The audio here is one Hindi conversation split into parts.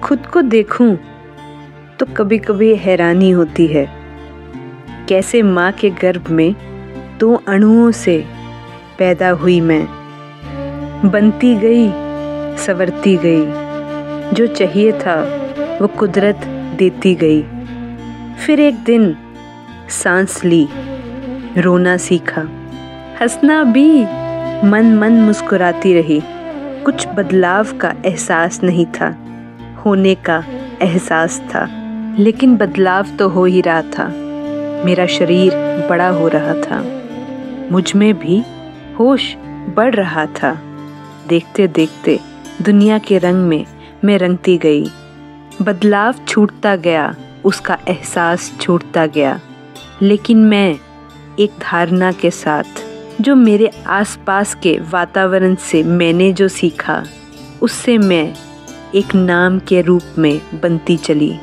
खुद को देखूं तो कभी कभी हैरानी होती है, कैसे माँ के गर्भ में 2 अणुओं से पैदा हुई मैं। बनती गई, संवरती गई, जो चाहिए था वो कुदरत देती गई। फिर एक दिन सांस ली, रोना सीखा, हंसना भी, मन मन मुस्कुराती रही। कुछ बदलाव का एहसास नहीं था, होने का एहसास था, लेकिन बदलाव तो हो ही रहा था। मेरा शरीर बड़ा हो रहा था, मुझ में भी होश बढ़ रहा था। देखते देखते दुनिया के रंग में मैं रंगती गई। बदलाव छूटता गया, उसका एहसास छूटता गया, लेकिन मैं एक धारणा के साथ, जो मेरे आसपास के वातावरण से मैंने जो सीखा, उससे मैं एक नाम के रूप में बनती चली।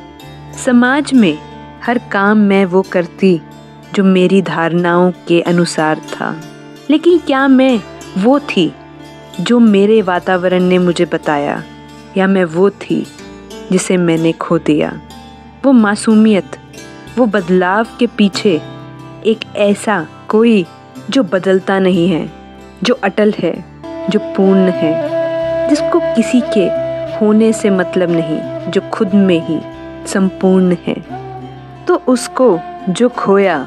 समाज में हर काम मैं वो करती जो मेरी धारणाओं के अनुसार था, लेकिन क्या मैं वो थी जो मेरे वातावरण ने मुझे बताया, या मैं वो थी जिसे मैंने खो दिया? वो मासूमियत, वो बदलाव के पीछे एक ऐसा कोई जो बदलता नहीं है, जो अटल है, जो पूर्ण है, जिसको किसी के होने से मतलब नहीं, जो खुद में ही संपूर्ण है। तो उसको जो खोया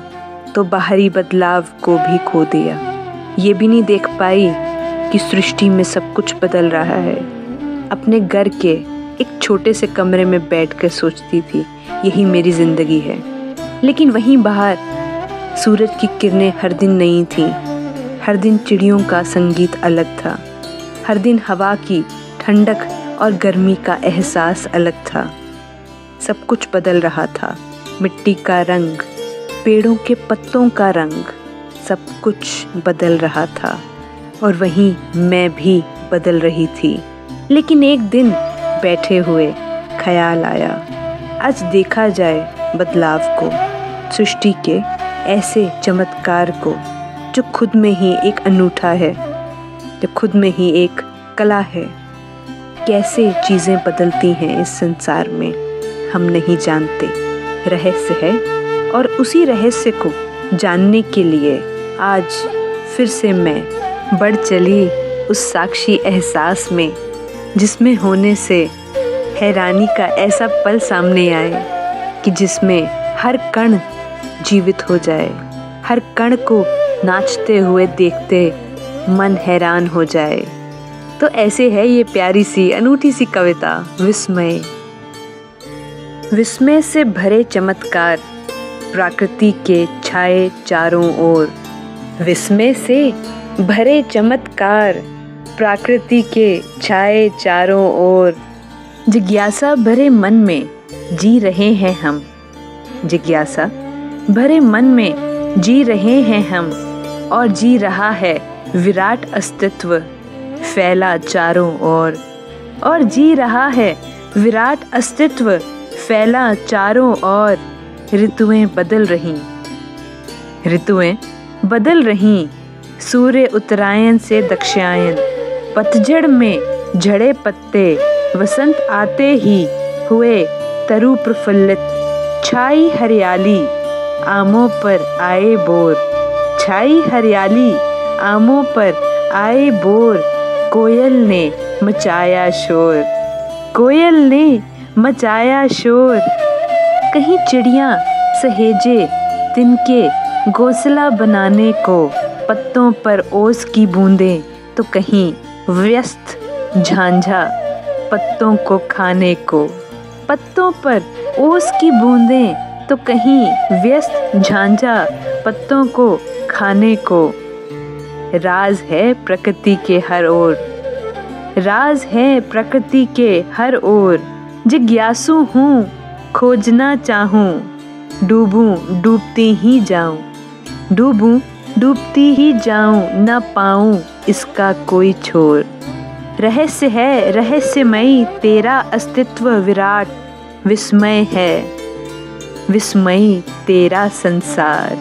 तो बाहरी बदलाव को भी खो दिया। ये भी नहीं देख पाई कि सृष्टि में सब कुछ बदल रहा है। अपने घर के एक छोटे से कमरे में बैठकर सोचती थी यही मेरी जिंदगी है, लेकिन वहीं बाहर सूरज की किरणें हर दिन नई थीं। हर दिन चिड़ियों का संगीत अलग था। हर दिन हवा की ठंडक और गर्मी का एहसास अलग था। सब कुछ बदल रहा था, मिट्टी का रंग, पेड़ों के पत्तों का रंग, सब कुछ बदल रहा था। और वहीं मैं भी बदल रही थी। लेकिन एक दिन बैठे हुए ख्याल आया, आज देखा जाए बदलाव को, सृष्टि के ऐसे चमत्कार को जो खुद में ही एक अनूठा है, जो खुद में ही एक कला है। कैसे चीज़ें बदलती हैं इस संसार में हम नहीं जानते, रहस्य है। और उसी रहस्य को जानने के लिए आज फिर से मैं बढ़ चली उस साक्षी एहसास में, जिसमें होने से हैरानी का ऐसा पल सामने आए कि जिसमें हर कण जीवित हो जाए, हर कण को नाचते हुए देखते मन हैरान हो जाए। तो ऐसे है ये प्यारी सी अनूठी सी कविता विस्मय। विस्मय से भरे चमत्कार प्रकृति के छाए चारों ओर। विस्मय से भरे चमत्कार प्रकृति के छाए चारों ओर। जिज्ञासा भरे मन में जी रहे हैं हम, जिज्ञासा भरे मन में जी रहे हैं हम, और जी रहा है विराट अस्तित्व फैला चारों ओर। और जी रहा है विराट अस्तित्व फैला चारों ओर। ऋतुएं बदल रहीं, ऋतुएं बदल रहीं, सूर्य उत्तरायण से दक्षिणायन। पतझड़ में झड़े पत्ते वसंत आते ही हुए तरु प्रफुल्लित। छाई हरियाली आमों पर आए बोर, छाई हरियाली आमों पर आए बोर। कोयल ने मचाया शोर, कोयल ने मचाया शोर। कहीं चिड़ियाँ सहेजे तिनके घोंसला बनाने को, पत्तों पर ओस की बूंदें तो कहीं व्यस्त झांझा पत्तों को खाने को। पत्तों पर ओस की बूंदें तो कहीं व्यस्त झांझा पत्तों को खाने को। राज है प्रकृति के हर ओर, राज है प्रकृति के हर ओर। जिज्ञासु हूँ, खोजना चाहूँ, डूबूं डूबती ही जाऊं, डूबूं डूबती ही जाऊं, ना पाऊं इसका कोई छोर। रहस्य है रहस्यमयी तेरा अस्तित्व विराट, विस्मय है विस्मयी तेरा संसार,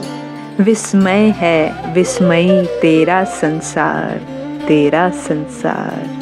विस्मय है विस्मयी तेरा संसार, तेरा संसार।